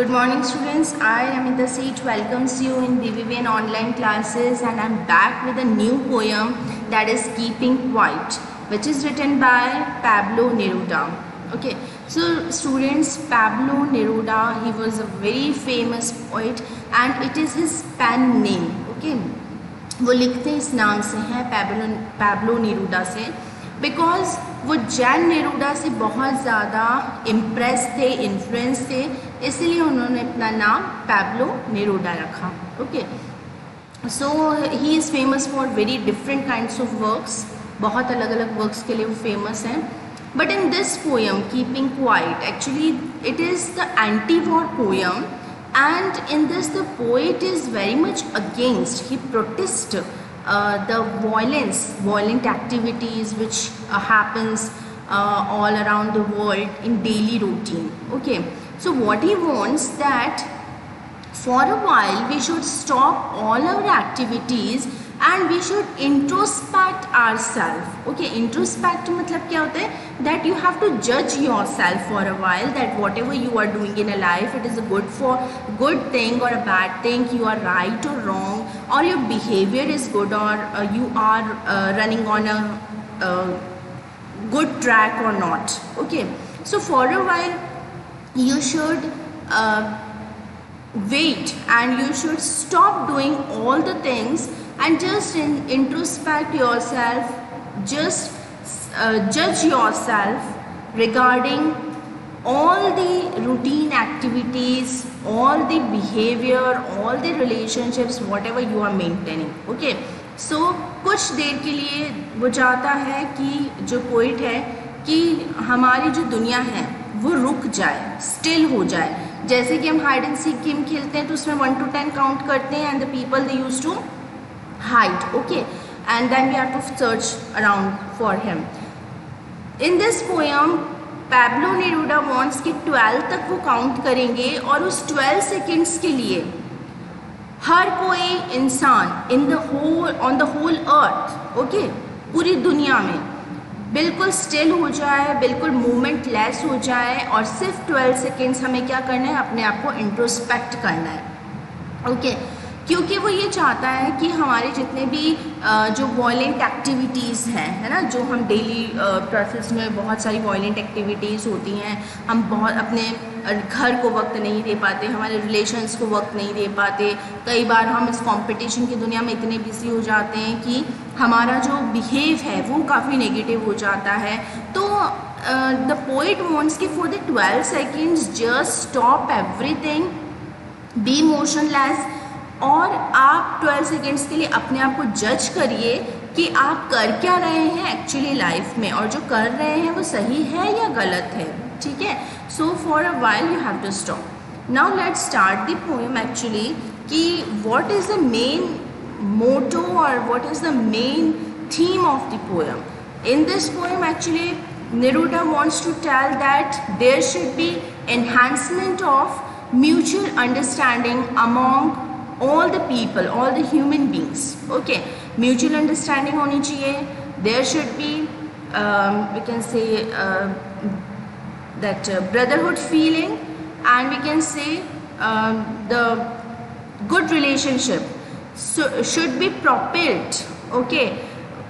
Good morning students, I Amita Seat welcomes you in BBVN online classes and I am back with a new poem that is Keeping Quiet, which is written by Pablo Neruda. Okay, so students, Pablo Neruda, he was a very famous poet and it is his pen name. Okay, वो लिखते इस नाम से हैं Pablo नेरूडा से, because वो जैन नेरूडा से बहुत ज़्यादा इम्प्रेस थे, इन्फ्लुएंस थे, इसलिए उन्होंने अपना नाम पैब्लो नेरूडा रखा. Okay, so he is famous for very different kinds of works. बहुत अलग अलग वर्क्स के लिए वो फेमस हैं. But in this poem keeping quiet, actually it is the anti war poem. And in this the poet is very much against, he protests the violent activities which happens all around the world in daily routine. Okay, so what he wants that for a while we should stop all our activities and we should introspect ourselves. Okay, introspect मतलब क्या होता है? That you have to judge yourself for a while, that whatever you are doing in a life, it is a good thing or a bad thing, you are right or wrong, or your behavior is good or you are running on a good track or not. Okay, so for a while you should wait and you should stop doing all the things and just introspect yourself, just judge yourself regarding all the routine activities, all the behavior, all the relationships, whatever you are maintaining. Okay, so कुछ देर के लिए वो चाहता है कि जो poet है कि हमारी जो दुनिया है वो रुक जाए, स्टिल हो जाए. जैसे कि हम हाइड एंड सीक गेम खेलते हैं तो उसमें 1 to 10 काउंट करते हैं and the people they use to hide. Okay, and then we have to search around for him. In this poem Pablo Neruda wants कि 12 तक वो काउंट करेंगे और उस 12 सेकेंड्स के लिए हर कोई इंसान on the whole earth, okay, पूरी दुनिया में बिल्कुल स्टिल हो जाए, बिल्कुल मूवमेंट लेस हो जाए और सिर्फ 12 सेकेंड्स हमें क्या करना है, अपने आप को इंट्रोस्पेक्ट करना है. ओके, क्योंकि वो ये चाहता है कि हमारे जितने भी जो वॉयलेंट एक्टिविटीज़ हैं, है ना, जो हम डेली प्रोसेस में बहुत सारी वॉयलेंट एक्टिविटीज़ होती हैं, हम बहुत अपने घर को वक्त नहीं दे पाते, हमारे रिलेशंस को वक्त नहीं दे पाते, कई बार हम इस कंपटीशन की दुनिया में इतने बिजी हो जाते हैं कि हमारा जो बिहेव है वो काफ़ी नेगेटिव हो जाता है. तो द पोइट वॉन्ट्स कि for the 12 seconds just stop everything, be motionless, और आप 12 सेकेंड्स के लिए अपने आप को जज करिए कि आप कर क्या रहे हैं एक्चुअली लाइफ में, और जो कर रहे हैं वो सही है या गलत है. ठीक है, so for a while you have to stop. Now let's start the poem actually कि what is the main motto और what is the main theme of the poem. In this poem actually Neruda wants to tell that there should be enhancement of mutual understanding among all the people, all the human beings. Okay, mutual understanding होनी चाहिए. There should be we can say that brotherhood feeling, and we can say the good relationship should be propelled. Okay,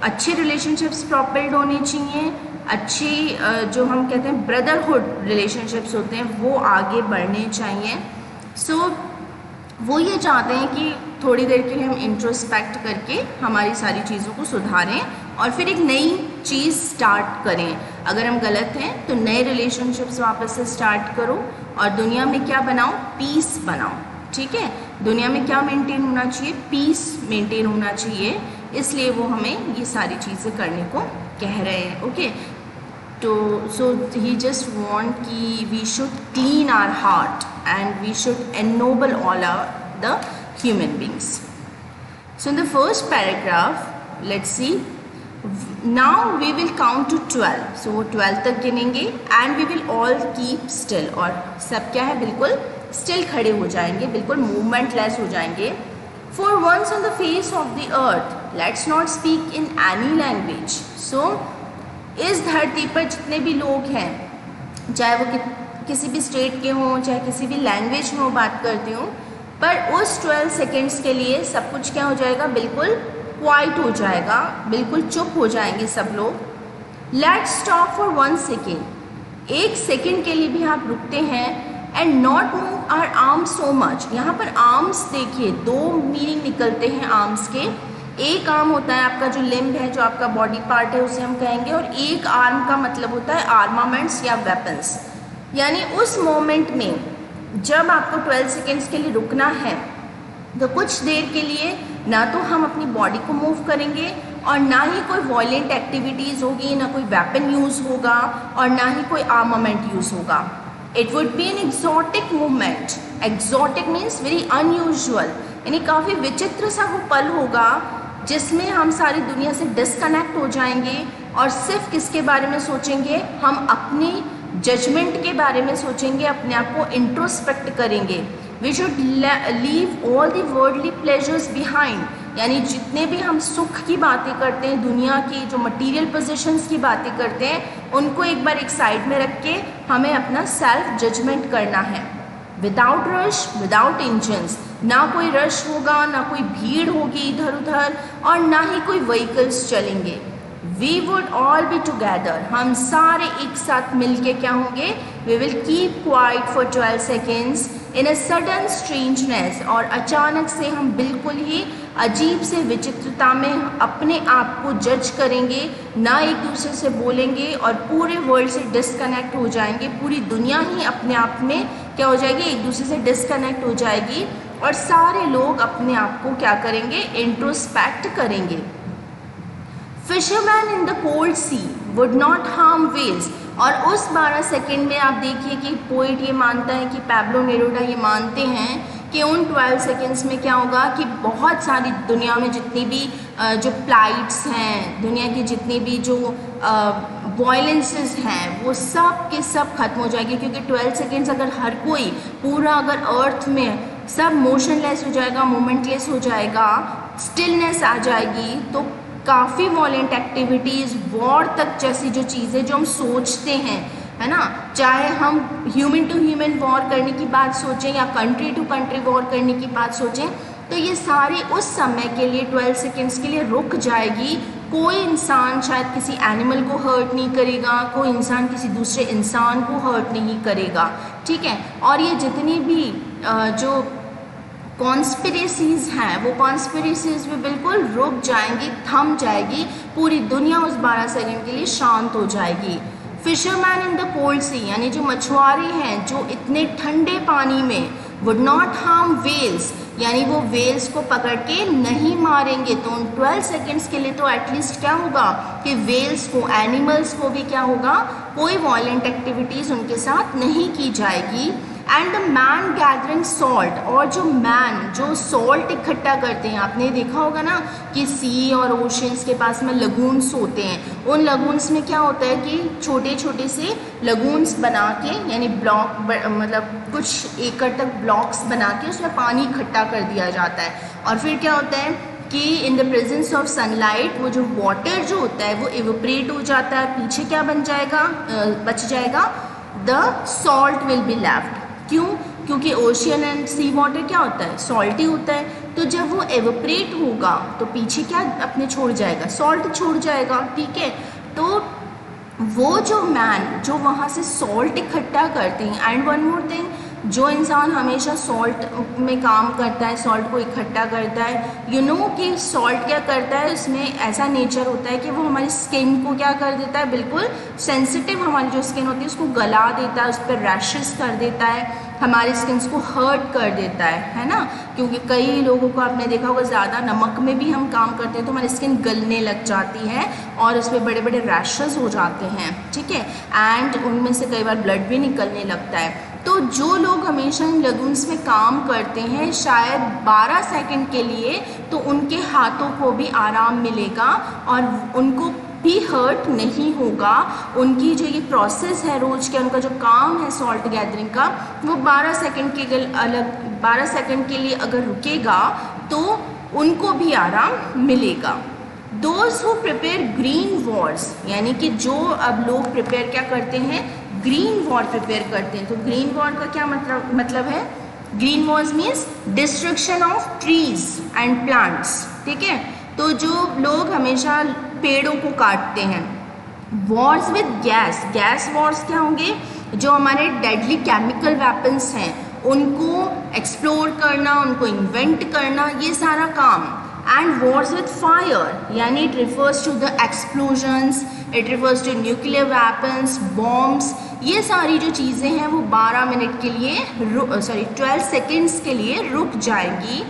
अच्छे relationships propelled होनी चाहिए. अच्छी जो हम कहते हैं ब्रदरहुड रिलेशनशिप्स होते हैं वो आगे बढ़ने चाहिए. सो वो ये चाहते हैं कि थोड़ी देर के लिए हम इंट्रोस्पेक्ट करके हमारी सारी चीज़ों को सुधारें और फिर एक नई चीज़ स्टार्ट करें. अगर हम गलत हैं तो नए रिलेशनशिप्स वापस से स्टार्ट करो और दुनिया में क्या बनाओ, पीस बनाओ. ठीक है, दुनिया में क्या मेंटेन होना चाहिए, पीस मेंटेन होना चाहिए. इसलिए वो हमें ये सारी चीज़ें करने को कह रहे हैं. ओके, तो सो ही जस्ट वॉन्ट कि we should clean our heart and we should ennoble all the human beings. So in the first paragraph, let's see, now we will count to 12. So वो 12 तक गिनेंगे and we will all keep still, और सब क्या है, बिल्कुल still खड़े हो जाएंगे, बिल्कुल movementless हो जाएंगे. For once on the face of the earth, let's not speak in any language. So इस धरती पर जितने भी लोग हैं, चाहे वो किसी भी स्टेट के हों, चाहे किसी भी लैंग्वेज में वो बात करते हों, पर उस 12 सेकेंड्स के लिए सब कुछ क्या हो जाएगा, बिल्कुल क्वाइट हो जाएगा, बिल्कुल चुप हो जाएंगे सब लोग। Let's stop for 1 second, 1 second के लिए भी आप रुकते हैं। And not move our arms so much. यहाँ पर आर्म्स देखिए, 2 मीनिंग निकलते हैं आर्म्स के। एक आर्म होता है आपका जो लिम्ब है, जो आपका बॉडी पार्ट है, उसे हम कहेंगे, और एक आर्म का मतलब होता है आर्मामेंट्स या वेपन्स। यानी उस मोमेंट में जब आपको 12 सेकेंड्स के लिए रुकना है, तो कुछ देर के लिए ना तो हम अपनी बॉडी को मूव करेंगे और ना ही कोई वॉयलेंट एक्टिविटीज़ होगी, ना कोई वेपन यूज़ होगा और ना ही कोई आर्मामेंट यूज़ होगा। It would be an exotic movement. Exotic means very unusual, यानी काफ़ी विचित्र सा वो पल होगा जिसमें हम सारी दुनिया से डिस्कनेक्ट हो जाएंगे और सिर्फ किसके बारे में सोचेंगे, हम अपनी जजमेंट के बारे में सोचेंगे, अपने आप को इंट्रोस्पेक्ट करेंगे। We should leave all the worldly pleasures behind, यानी जितने भी हम सुख की बातें करते हैं, दुनिया की जो मटेरियल पोजीशंस की बातें करते हैं, उनको एक बार एक साइड में रख के हमें अपना सेल्फ जजमेंट करना है। विदाउट रश, विदाउट इंजन्स, ना कोई रश होगा, ना कोई भीड़ होगी इधर उधर, और ना ही कोई व्हीकल्स चलेंगे। We would all be together, हम सारे एक साथ मिलके क्या होंगे, we will keep quiet for 12 seconds in a sudden strangeness, और अचानक से हम बिल्कुल ही अजीब से विचित्रता में अपने आप को जज करेंगे, ना एक दूसरे से बोलेंगे और पूरे वर्ल्ड से डिस्कनेक्ट हो जाएंगे। पूरी दुनिया ही अपने आप में क्या हो जाएगी, एक दूसरे से डिस्कनेक्ट हो जाएगी और सारे लोग अपने आप को क्या करेंगे, इंट्रोस्पेक्ट करेंगे। Fisherman in the cold sea would not harm whales, और उस 12 सेकेंड में आप देखिए कि पोइट ये मानता है, कि पैब्लो नेरूदा ये मानते हैं कि उन 12 सेकेंड्स में क्या होगा कि बहुत सारी दुनिया में जितनी भी जो प्लाइट्स हैं, दुनिया की जितनी भी जो वॉयलेंसेस हैं, वो सब के सब खत्म हो जाएगी। क्योंकि 12 सेकेंड्स अगर हर कोई पूरा अगर अर्थ में सब मोशनलेस हो जाएगा, मोमेंटलेस हो जाएगा, स्टिलनेस आ जाएगी, तो काफ़ी वॉयलेंट एक्टिविटीज़, वॉर तक जैसी जो चीज़ें जो हम सोचते हैं, है ना, चाहे हम ह्यूमन टू ह्यूमन वॉर करने की बात सोचें या कंट्री टू कंट्री वॉर करने की बात सोचें, तो ये सारी उस समय के लिए 12 सेकेंड्स के लिए रुक जाएगी। कोई इंसान शायद किसी एनिमल को हर्ट नहीं करेगा, कोई इंसान किसी दूसरे इंसान को हर्ट नहीं करेगा, ठीक है। और ये जितनी भी जो कॉन्स्पिरेसीज हैं, वो कॉन्स्पिरेसीज भी बिल्कुल रुक जाएंगी, थम जाएगी, पूरी दुनिया उस 12 सेकेंड के लिए शांत हो जाएगी। फिशरमैन इन द कोल्ड सी, यानी जो मछुआरे हैं जो इतने ठंडे पानी में, वुड नॉट हार्म वेल्स, यानी वो वेल्स को पकड़ के नहीं मारेंगे। तो उन 12 सेकेंड्स के लिए तो एटलीस्ट क्या होगा कि वेल्स को, एनिमल्स को भी क्या होगा, कोई वॉयलेंट एक्टिविटीज़ उनके साथ नहीं की जाएगी। And the man gathering salt, और जो मैन जो सॉल्ट इकट्ठा करते हैं, आपने देखा होगा ना कि सी और ओशंस के पास में लगून्स होते हैं, उन लगून्स में क्या होता है कि छोटे छोटे से लगून्स बना के, यानी ब्लॉक, मतलब कुछ एकड़ तक ब्लॉक्स बना के उसमें पानी इकट्ठा कर दिया जाता है। और फिर क्या होता है कि in the presence of sunlight वो जो वाटर जो होता है वो इवेपोरेट हो जाता है, पीछे क्या बन जाएगा, बच जाएगा, the salt will be left. क्यों? क्योंकि ओशियन एंड सी वाटर क्या होता है, सॉल्टी होता है। तो जब वो एवेपोरेट होगा तो पीछे क्या अपने छोड़ जाएगा, सॉल्ट छोड़ जाएगा, ठीक है। तो वो जो मैन जो वहाँ से सॉल्ट इकट्ठा करते हैं, एंड वन मोर थिंग, जो इंसान हमेशा सॉल्ट में काम करता है, सॉल्ट को इकट्ठा करता है, यू नो कि सॉल्ट क्या करता है, उसमें ऐसा नेचर होता है कि वो हमारी स्किन को क्या कर देता है, बिल्कुल सेंसिटिव हमारी जो स्किन होती है उसको गला देता है, उस पर रैशेस कर देता है, हमारी स्किन्स को हर्ट कर देता है ना। क्योंकि कई लोगों को आपने देखा होगा, ज़्यादा नमक में भी हम काम करते हैं तो हमारी स्किन गलने लग जाती है और उस पर बड़े बड़े रैशेस हो जाते हैं, ठीक है। एंड उनमें से कई बार ब्लड भी निकलने लगता है। तो जो लोग हमेशा इन लगून्स में काम करते हैं, शायद 12 सेकंड के लिए, तो उनके हाथों को भी आराम मिलेगा और उनको भी हर्ट नहीं होगा। उनकी जो ये प्रोसेस है रोज़ के, उनका जो काम है सॉल्ट गैदरिंग का, वो 12 सेकंड के अलग 12 सेकंड के लिए अगर रुकेगा तो उनको भी आराम मिलेगा। Those who prepare green Wars, यानी कि जो अब लोग प्रिपेयर क्या करते हैं, ग्रीन वॉर प्रिपेयर करते हैं। तो ग्रीन वॉर का क्या मतलब है, green Wars means destruction of trees and plants, ठीक है। तो जो लोग हमेशा पेड़ों को काटते हैं। Wars with gas, gas Wars क्या होंगे, जो हमारे डेडली केमिकल वेपन्स हैं उनको एक्सप्लोर करना, उनको इन्वेंट करना, ये सारा काम। एंड वॉर्स विद फायर, यानी it refers to the explosions, it refers to nuclear weapons, bombs, ये सारी जो चीज़ें हैं वो 12 मिनट के लिए 12 सेकेंड्स के लिए रुक जाएंगी।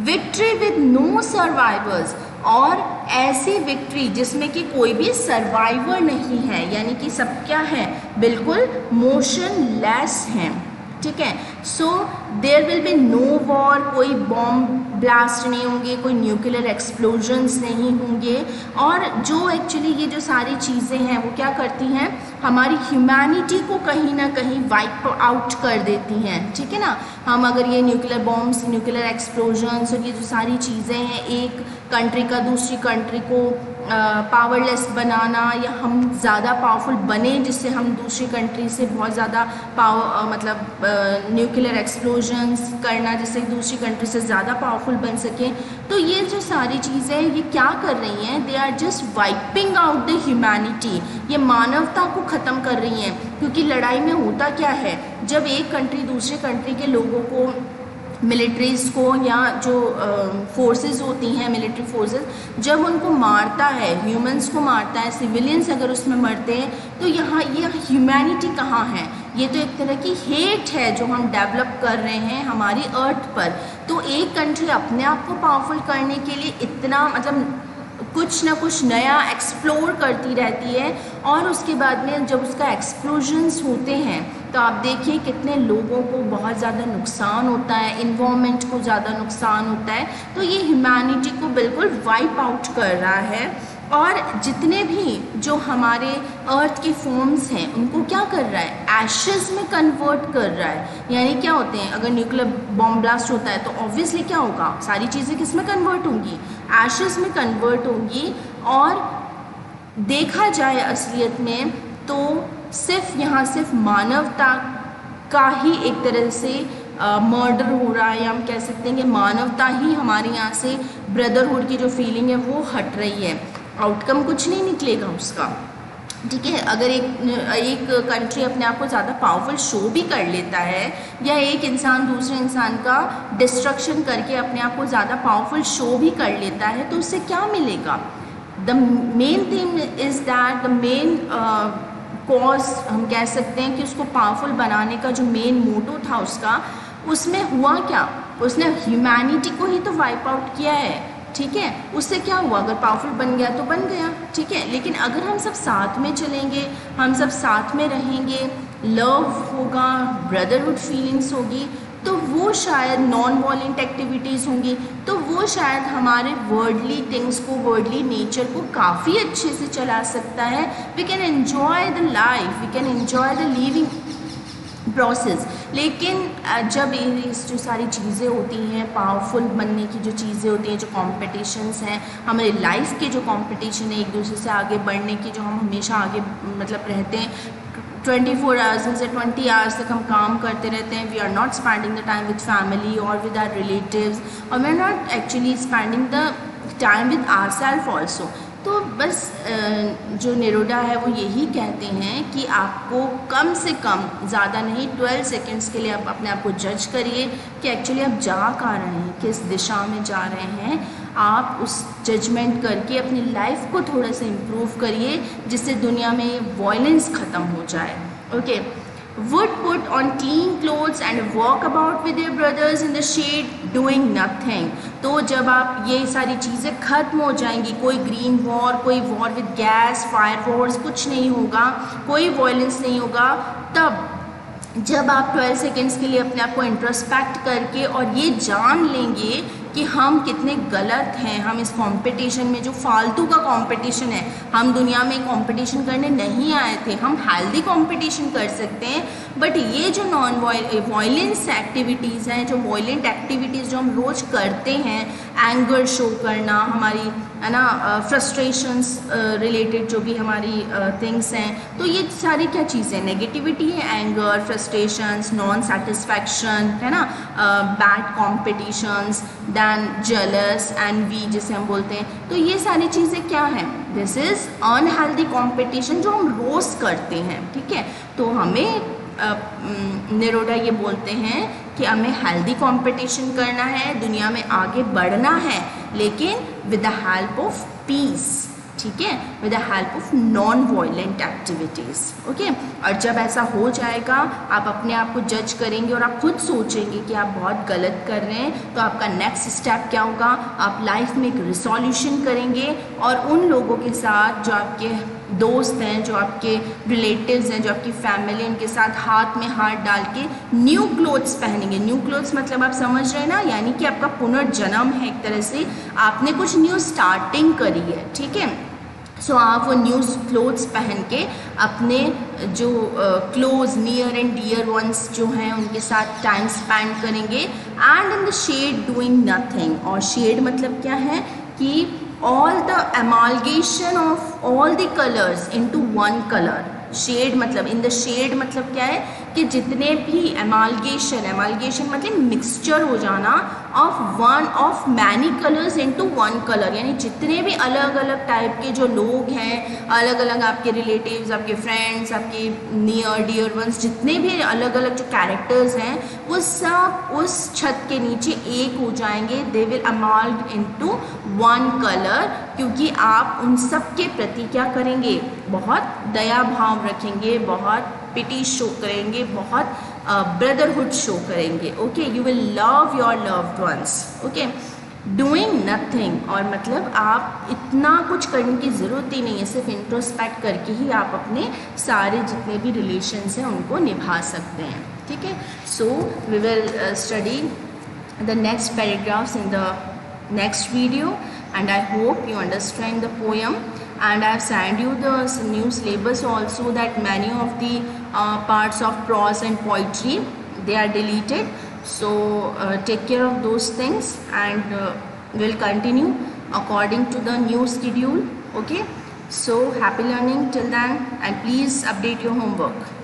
विक्ट्री विद नो सर्वाइवर्स, और ऐसी विक्ट्री जिसमें कि कोई भी सर्वाइवर नहीं है, यानी कि सब क्या है, बिल्कुल मोशनलेस हैं, ठीक है। So there will be no war, कोई बॉम्ब ब्लास्ट नहीं होंगे, कोई न्यूक्लियर एक्सप्लोजन्स नहीं होंगे। और जो एक्चुअली ये जो सारी चीज़ें हैं वो क्या करती हैं, हमारी ह्यूमैनिटी को कहीं ना कहीं वाइप आउट कर देती हैं, ठीक है ना। हम अगर ये न्यूक्लियर बॉम्ब्स, न्यूक्लियर एक्सप्लोजन्स और ये जो सारी चीज़ें हैं, एक कंट्री का दूसरी कंट्री को पावरलेस बनाना, या हम ज़्यादा पावरफुल बने जिससे हम दूसरी कंट्री से बहुत ज़्यादा न्यूक्लियर एक्सप्लोजन्स करना जिससे दूसरी कंट्री से ज़्यादा पावरफुल बन सकें। तो ये जो सारी चीज़ें ये क्या कर रही हैं, they are just wiping out the humanity, ये मानवता को ख़त्म कर रही हैं। क्योंकि लड़ाई में होता क्या है, जब एक कंट्री दूसरे कंट्री के लोगों को, मिलिट्रीज़ को, या जो फोर्सेस होती हैं मिलिट्री फोर्सेस, जब उनको मारता है, ह्यूमंस को मारता है, सिविलियंस अगर उसमें मरते हैं, तो यहाँ ये ह्यूमैनिटी कहाँ है, ये तो एक तरह की हेट है जो हम डेवलप कर रहे हैं हमारी अर्थ पर। तो एक कंट्री अपने आप को पावरफुल करने के लिए इतना कुछ ना कुछ नया एक्सप्लोर करती रहती है, और उसके बाद में जब उसका एक्सप्लोजन्स होते हैं तो आप देखिए कितने लोगों को बहुत ज़्यादा नुकसान होता है, इन्वायरमेंट को ज़्यादा नुकसान होता है। तो ये ह्यूमैनिटी को बिल्कुल वाइप आउट कर रहा है। और जितने भी जो हमारे अर्थ के फॉर्म्स हैं उनको क्या कर रहा है, एशेस में कन्वर्ट कर रहा है। यानी क्या होते हैं, अगर न्यूक्लियर बॉम्ब ब्लास्ट होता है तो ऑब्वियसली क्या होगा, सारी चीज़ें किस में कन्वर्ट होंगी, एशेस में कन्वर्ट होंगी। और देखा जाए असलियत में तो यहाँ सिर्फ मानवता का ही एक तरह से मर्डर हो रहा है, या हम कह सकते हैं कि मानवता ही हमारे यहाँ से ब्रदरहुड की जो फीलिंग है वो हट रही है। आउटकम कुछ नहीं निकलेगा उसका, ठीक है। अगर एक कंट्री अपने आप को ज़्यादा पावरफुल शो भी कर लेता है, या एक इंसान दूसरे इंसान का डिस्ट्रक्शन करके अपने आप को ज़्यादा पावरफुल शो भी कर लेता है, तो उससे क्या मिलेगा। The main thing is that the main cause, हम कह सकते हैं कि उसको पावरफुल बनाने का जो मेन मोटो था उसका, उसमें हुआ क्या, उसने ह्यूमैनिटी को ही तो वाइप आउट किया है, ठीक है। उससे क्या हुआ, अगर पावरफुल बन गया तो बन गया, ठीक है। लेकिन अगर हम सब साथ में चलेंगे, हम सब साथ में रहेंगे, लव होगा, ब्रदरहुड फीलिंग्स होगी, तो वो शायद नॉन वॉलेंट एक्टिविटीज़ होंगी, तो वो शायद हमारे वर्ल्डली थिंग्स को, वर्ल्डली नेचर को काफ़ी अच्छे से चला सकता है। We can enjoy the life, we can enjoy the living process. लेकिन जब ये जो सारी चीज़ें होती हैं, पावरफुल बनने की जो चीज़ें होती हैं, जो कॉम्पिटिशन्स हैं, हमारी लाइफ के जो कॉम्पिटिशन है एक दूसरे से आगे बढ़ने की, जो हम हमेशा आगे रहते हैं, 24 आवर्स में से 20 आवर्स तक हम काम करते रहते हैं। We are not spending the time with family और विद आवर रिलेटिव्स, और we are not actually spending the time with our self also. तो बस जो नेरोडा है वो यही कहते हैं कि आपको कम से कम, ज़्यादा नहीं, 12 सेकेंड्स के लिए आप अपने आप को जज करिए कि एक्चुअली आप जा कहाँ रहे हैं, किस दिशा में जा रहे हैं। आप उस जजमेंट करके अपनी लाइफ को थोड़ा सा इम्प्रूव करिए, जिससे दुनिया में वॉयलेंस ख़त्म हो जाए। Okay, would put on clean clothes and walk about with their brothers in the shade doing nothing। तो जब आप ये सारी चीज़ें ख़त्म हो जाएंगी, कोई ग्रीन वॉर, कोई war with gas, fire Wars, कुछ नहीं होगा, कोई वॉयलेंस नहीं होगा, तब जब आप 12 सेकेंड्स के लिए अपने आप को इंट्रोस्पेक्ट करके और ये जान लेंगे कि हम कितने गलत हैं। हम इस कंपटीशन में, जो फालतू का कंपटीशन है, हम दुनिया में कंपटीशन करने नहीं आए थे। हम हेल्दी कंपटीशन कर सकते हैं, बट ये जो नॉन वायलेंस एक्टिविटीज़ हैं, जो वायलेंट एक्टिविटीज़ जो हम रोज़ करते हैं, एंगर शो करना, हमारी है ना फ्रस्ट्रेशंस रिलेटेड जो भी हमारी थिंग्स हैं, तो ये सारी क्या चीज़ें, नेगेटिविटी है, एंगर, फ्रस्ट्रेशंस, नॉन सेटिस्फैक्शन, है ना, bad competitions, than jealous, envy जिसे हम बोलते हैं। तो ये सारी चीज़ें क्या हैं, दिस इज़ अनहेल्दी कॉम्पिटिशन जो हम रोज़ करते हैं। ठीक है, तो हमें नेरोडा ये बोलते हैं कि हमें हेल्दी कंपटीशन करना है, दुनिया में आगे बढ़ना है, लेकिन with the help of peace. ठीक है, with the help of non violent activities. Okay, और जब ऐसा हो जाएगा, आप अपने आप को जज करेंगे और आप खुद सोचेंगे कि आप बहुत गलत कर रहे हैं, तो आपका नेक्स्ट स्टेप क्या होगा, आप लाइफ में एक रिसोल्यूशन करेंगे और उन लोगों के साथ जो आपके दोस्त हैं, जो आपके रिलेटिव्स हैं, जो आपकी फैमिली, उनके साथ हाथ में हाथ डाल के न्यू क्लोथ्स पहनेंगे। न्यू क्लोथ्स मतलब आप समझ रहे हैं ना, यानी कि आपका पुनर्जन्म है, एक तरह से आपने कुछ न्यू स्टार्टिंग करी है। ठीक है, सो आप वो न्यू क्लोथ्स पहन के अपने जो close near and dear ones जो हैं उनके साथ टाइम स्पेंड करेंगे, and in the shade doing nothing. और शेड मतलब क्या है कि all the amalgamation of all the colors into one color। Shade मतलब, इन द शेड मतलब क्या है कि जितने भी एमालगेशन मतलब मिक्सचर हो जाना of many colours into one colour, यानी जितने भी अलग अलग टाइप के जो लोग हैं, अलग अलग आपके रिलेटिव्स, आपके फ्रेंड्स, आपके नियर डियर वंस, जितने भी अलग अलग जो कैरेक्टर्स हैं, वो सब उस छत के नीचे एक हो जाएंगे। They will amalgam into one colour, क्योंकि आप उन सब के प्रति क्या करेंगे, बहुत दया भाव रखेंगे, बहुत पिटी शो करेंगे, बहुत ब्रदरहुड शो करेंगे। Okay, you will love your loved ones. Okay, doing nothing, और मतलब आप इतना कुछ करने की ज़रूरत ही नहीं है, सिर्फ इंट्रोस्पेक्ट करके ही आप अपने सारे जितने भी रिलेशंस हैं उनको निभा सकते हैं। ठीक है, so we will study the next paragraphs in the next video, and I hope you understand the poem, and I have sent you the new syllabus also, that many of the parts of prose and poetry, they are deleted. So take care of those things, and we'll continue according to the new schedule. Okay, so happy learning till then, and please update your homework.